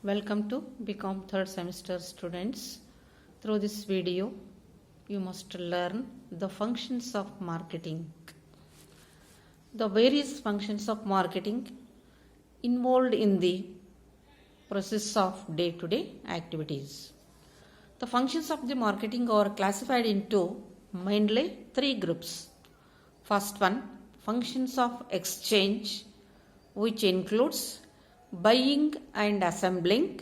Welcome to BCom third semester students. Through this video, you must learn the functions of marketing. The various functions of marketing involved in the process of day-to-day activities. The functions of the marketing are classified into mainly three groups. First one, functions of exchange, which includes buying and assembling.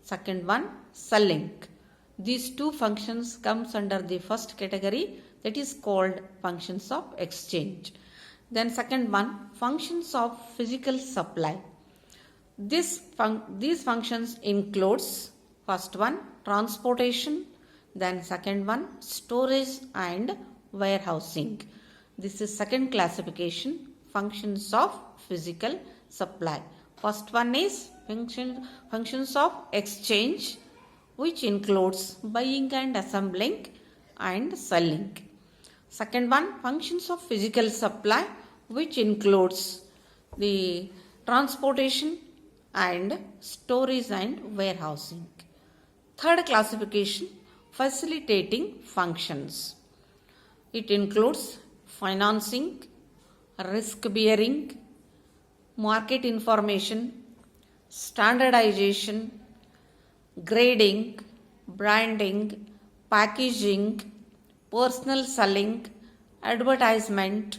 Second one, selling. These two functions comes under the first category, that is called functions of exchange. Then second one, functions of physical supply. These functions includes first one, transportation, then second one, storage and warehousing. This is second classification, functions of physical supply. First one is functions of exchange, which includes buying and assembling and selling. Second one, functions of physical supply, which includes the transportation and storage and warehousing. Third classification, facilitating functions. It includes financing, risk bearing, market information, standardization, grading, branding, packaging, personal selling, advertisement,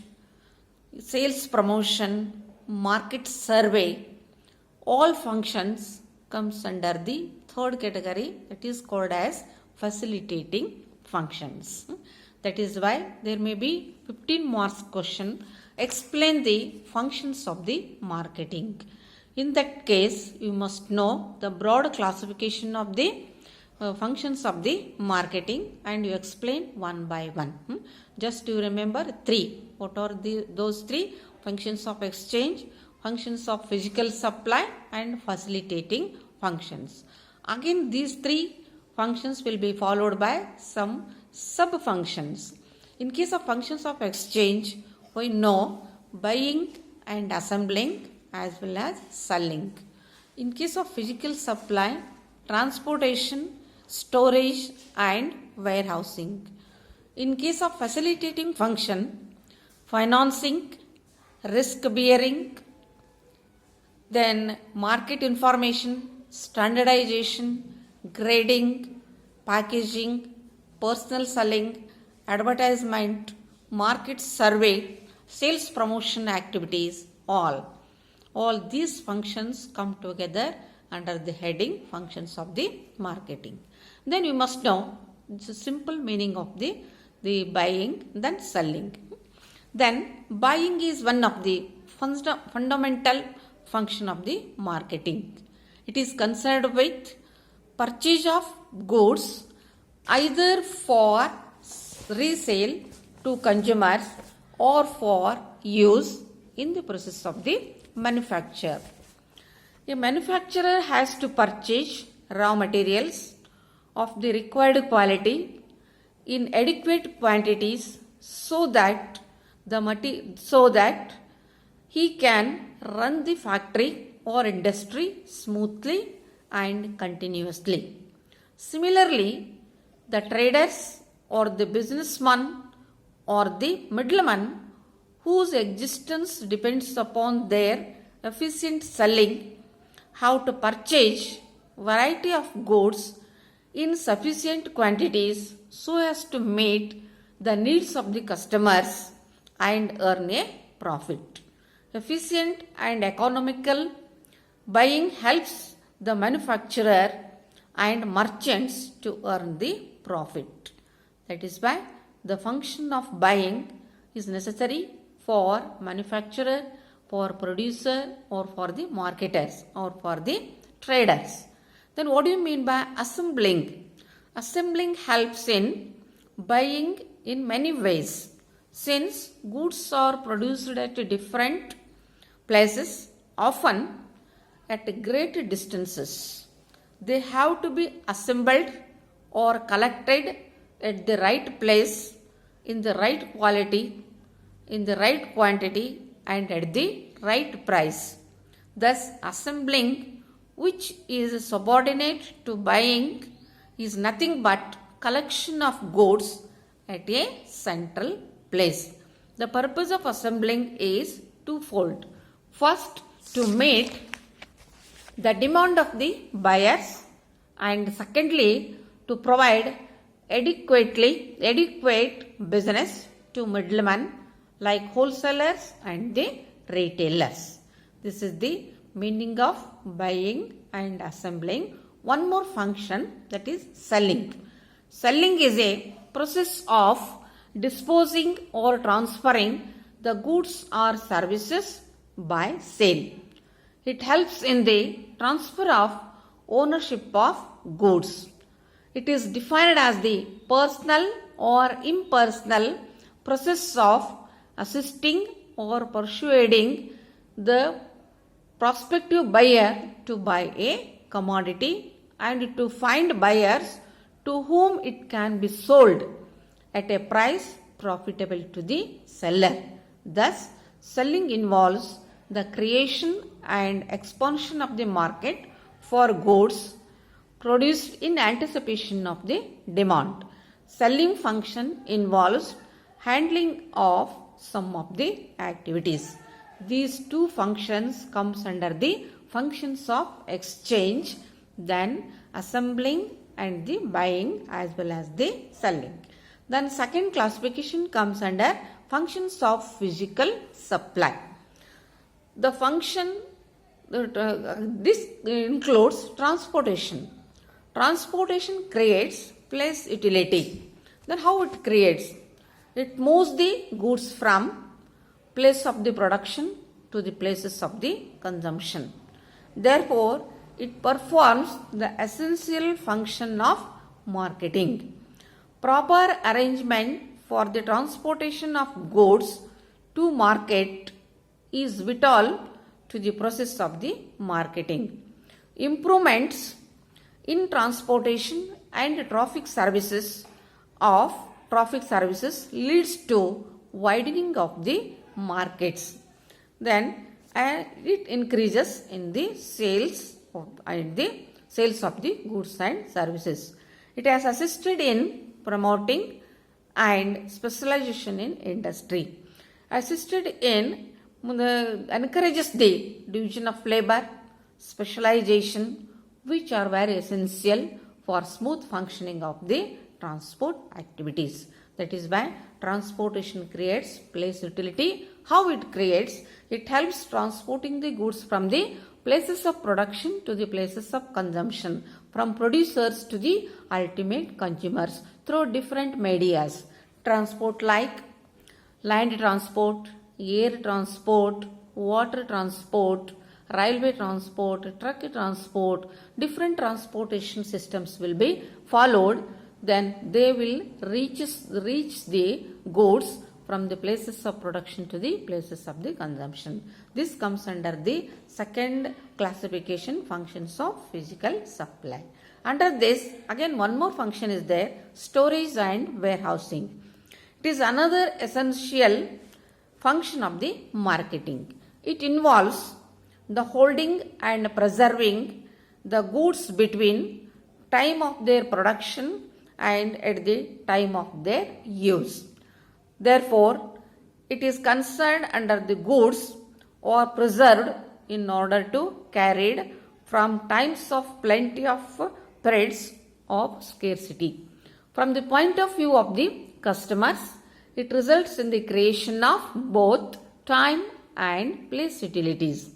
sales promotion, market survey. All functions comes under the third category, that is called as facilitating functions. That is why there may be 15 marks question. Explain the functions of the marketing. In that case, you must know the broad classification of the functions of the marketing and you explain one by one. Just you remember three. What are those three? Functions of exchange, functions of physical supply and facilitating functions. Again, these three functions will be followed by some sub-functions. In case of functions of exchange, we know buying and assembling as well as selling. In case of physical supply, transportation, storage and warehousing. In case of facilitating function, financing, risk bearing, then market information, standardization, grading, packaging, personal selling, advertisement, market survey, sales promotion activities, all these functions come together under the heading functions of the marketing. Then you must know the simple meaning of the buying, then selling. Then buying is one of the fundamental function of the marketing. It is concerned with purchase of goods either for resale to consumers or for use in the process of the manufacture. A manufacturer has to purchase raw materials of the required quality in adequate quantities so that he can run the factory or industry smoothly and continuously. Similarly, the traders or the businessman or the middleman whose existence depends upon their efficient selling have to purchase variety of goods in sufficient quantities so as to meet the needs of the customers and earn a profit. Efficient and economical buying helps the manufacturer and merchants to earn the profit. That is why the function of buying is necessary for manufacturer, for producer or for the marketers or for the traders. Then what do you mean by assembling? Assembling helps in buying in many ways. Since goods are produced at different places, often at great distances, they have to be assembled or collected at the right place, in the right quality, in the right quantity and at the right price. Thus, assembling which is subordinate to buying, is nothing but collection of goods at a central place. The purpose of assembling is twofold. First, to meet the demand of the buyers, and secondly, to provide adequate business to middlemen like wholesalers and the retailers. This is the meaning of buying and assembling. One more function, that is selling. Selling is a process of disposing or transferring the goods or services by sale. It helps in the transfer of ownership of goods. It is defined as the personal or impersonal process of assisting or persuading the prospective buyer to buy a commodity and to find buyers to whom it can be sold at a price profitable to the seller. Thus, selling involves the creation and expansion of the market for goods produced in anticipation of the demand. Selling function involves handling of some of the activities. These two functions comes under the functions of exchange, then assembling and the buying as well as the selling. Then second classification comes under functions of physical supply. The function this includes transportation. Transportation creates place utility. Then how it creates? It moves the goods from place of the production to the places of the consumption. Therefore, it performs the essential function of marketing. Proper arrangement for the transportation of goods to market is vital to the process of the marketing. Improvements in transportation and traffic services leads to widening of the markets. Then it increases in the sales of the goods and services. It has assisted in promoting and specialization in industry. Encourages the division of labor, specialization, which are very essential for smooth functioning of the transport activities. That is why transportation creates place utility. How it creates? It helps transporting the goods from the places of production to the places of consumption, from producers to the ultimate consumers through different medias. Transport like land transport, air transport, water transport, railway transport, truck transport, different transportation systems will be followed. Then they will reach the goods from the places of production to the places of the consumption. This comes under the second classification, functions of physical supply. Under this, again one more function is there, storage and warehousing. It is another essential function of the marketing. It involves the holding and preserving the goods between time of their production and at the time of their use. Therefore, it is concerned under the goods or preserved in order to carried from times of plenty of periods of scarcity. From the point of view of the customers, it results in the creation of both time and place utilities.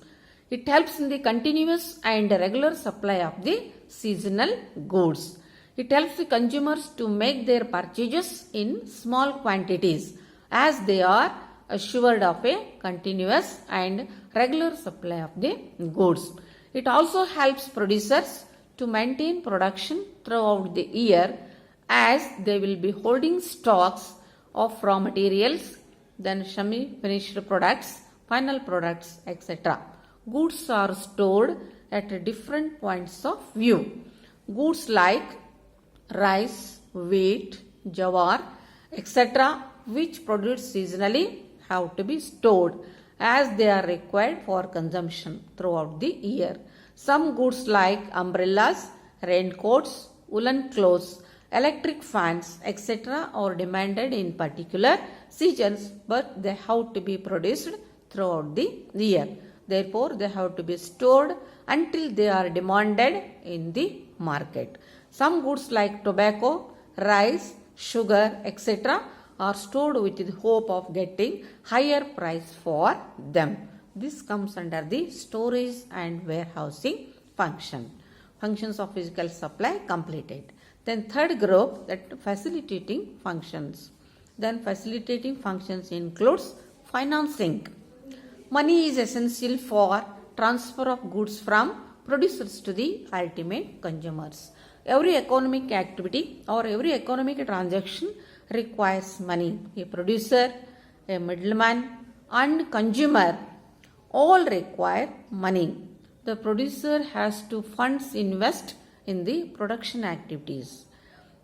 It helps in the continuous and regular supply of the seasonal goods. It helps the consumers to make their purchases in small quantities as they are assured of a continuous and regular supply of the goods. It also helps producers to maintain production throughout the year as they will be holding stocks of raw materials, then semi-finished products, final products, etc. Goods are stored at different points of view. Goods like rice, wheat, jawar, etc., which produced seasonally have to be stored as they are required for consumption throughout the year. Some goods like umbrellas, raincoats, woolen clothes, electric fans, etc. are demanded in particular seasons, but they have to be produced throughout the year. Therefore, they have to be stored until they are demanded in the market. Some goods like tobacco, rice, sugar, etc. are stored with the hope of getting higher price for them. This comes under the storage and warehousing function. Functions of physical supply completed. Then third group, that facilitating functions. Then facilitating functions includes financing. Money is essential for transfer of goods from producers to the ultimate consumers. Every economic activity or every economic transaction requires money. A producer, a middleman and consumer all require money. The producer has to funds invest in the production activities.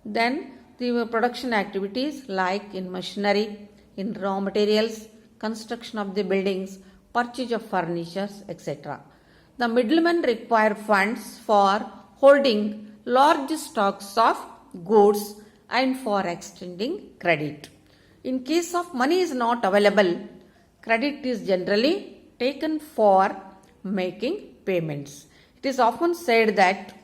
Then the production activities like in machinery, in raw materials, construction of the buildings, purchase of furniture, etc. The middlemen require funds for holding large stocks of goods and for extending credit. In case of money is not available, credit is generally taken for making payments. It is often said that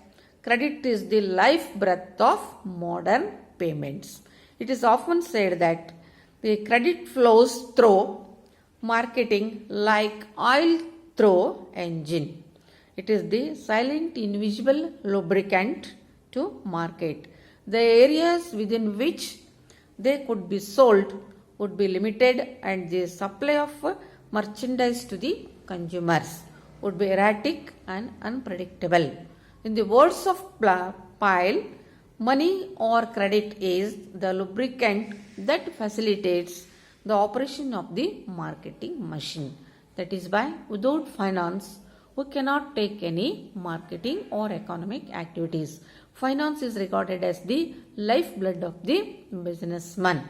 credit is the lifeblood of modern payments. It is often said that the credit flows through marketing like oil through engine. It is the silent invisible lubricant to market. The areas within which they could be sold would be limited and the supply of merchandise to the consumers would be erratic and unpredictable. In the words of Pyle, money or credit is the lubricant that facilitates the operation of the marketing machine. That is why without finance, we cannot take any marketing or economic activities. Finance is regarded as the lifeblood of the businessman.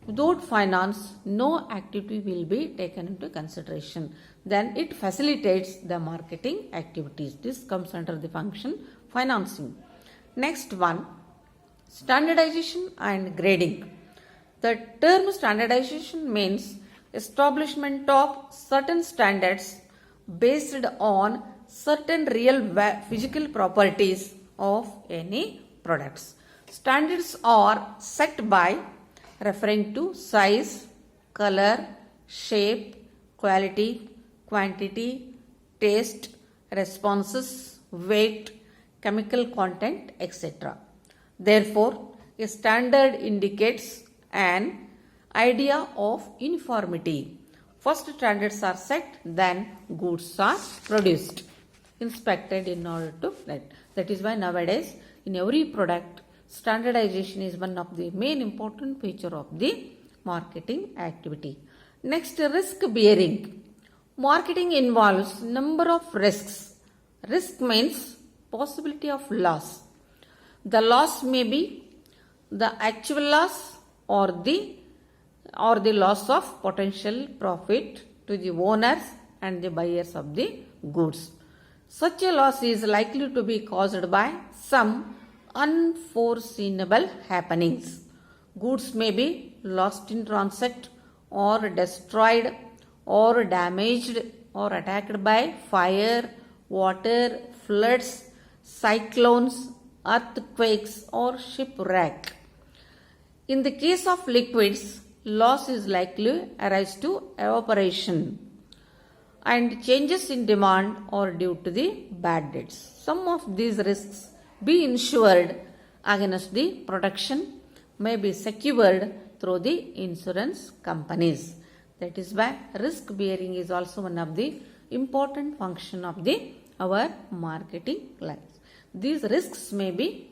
Without finance, no activity will be taken into consideration. Then it facilitates the marketing activities. This comes under the function financing. Next one, standardization and grading. The term standardization means establishment of certain standards based on certain real physical properties of any products. Standards are set by referring to size, color, shape, quality, quantity, taste, responses, weight, chemical content, etc. Therefore, a standard indicates an idea of uniformity. First standards are set, then goods are produced, inspected in order to let. That is why nowadays in every product, standardization is one of the main important feature of the marketing activity. Next, risk bearing. Marketing involves number of risks. Risk means possibility of loss. The loss may be the actual loss or the loss of potential profit to the owners and the buyers of the goods. Such a loss is likely to be caused by some unforeseeable happenings. Goods may be lost in transit or destroyed or damaged or attacked by fire, water, floods, cyclones, earthquakes or shipwreck. In the case of liquids, loss is likely to arise to evaporation and changes in demand or due to the bad debts. Some of these risks be insured against the production may be secured through the insurance companies. That is why risk bearing is also one of the important function of our marketing life. These risks may be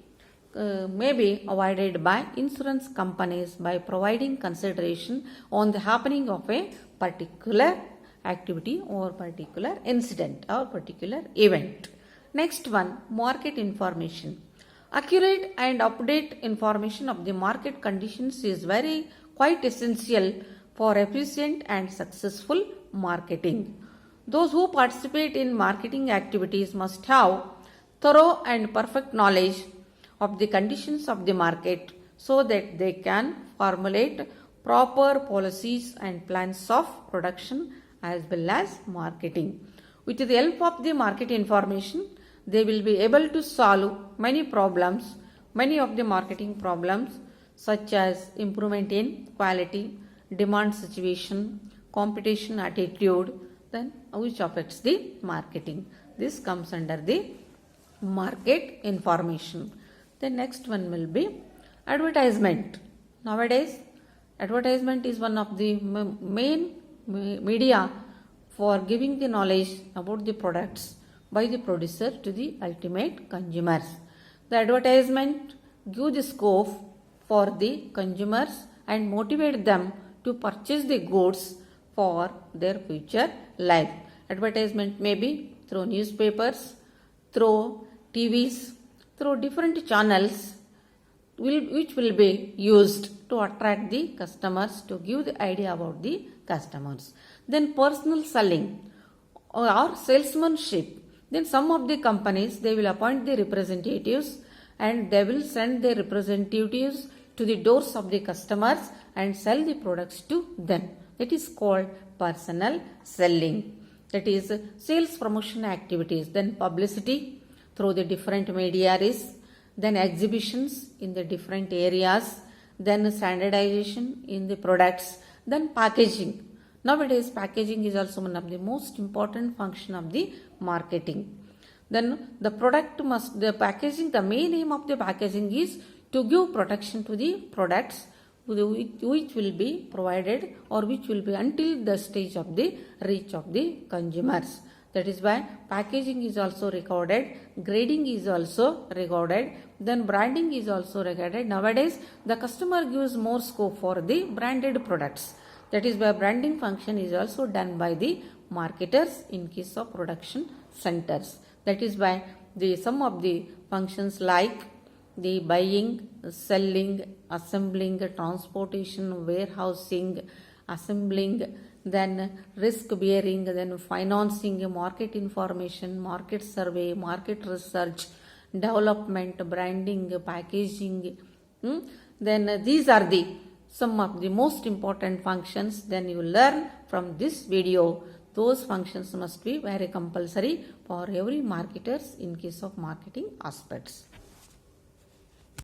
avoided by insurance companies by providing consideration on the happening of a particular activity or particular incident or particular event. Next one, market information. Accurate and up-to-date information of the market conditions is quite essential for efficient and successful marketing. Those who participate in marketing activities must have thorough and perfect knowledge of the conditions of the market so that they can formulate proper policies and plans of production as well as marketing. With the help of the market information, they will be able to solve many of the marketing problems such as improvement in quality, demand situation, competition attitude, then which affects the marketing. This comes under the market information. The next one will be advertisement. Nowadays, advertisement is one of the main media for giving the knowledge about the products by the producer to the ultimate consumers. The advertisement give the scope for the consumers and motivate them to purchase the goods for their future life. Advertisement may be through newspapers, through TVs, through different channels which will be used to attract the customers, to give the idea about the customers. Then personal selling or salesmanship. Then some of the companies, they will appoint the representatives and they will send their representatives to the doors of the customers and sell the products to them. That is called personal selling. That is sales promotion activities. Then publicity through the different media is, then exhibitions in the different areas, then standardization in the products, then packaging. Nowadays, packaging is also one of the most important function of the marketing. Then the main aim of the packaging is to give protection to the products which will be provided or which will be until the stage of the reach of the consumers. That is why packaging is also recorded, grading is also recorded, then branding is also recorded. Nowadays, the customer gives more scope for the branded products. That is why branding function is also done by the marketers in case of production centers. That is why some of the functions like the buying, selling, assembling, transportation, warehousing, assembling, then risk bearing, then financing, market information, market survey, market research, development, branding, packaging. Then these are some of the most important functions. Then you learn from this video. Those functions must be very compulsory for every marketers in case of marketing aspects.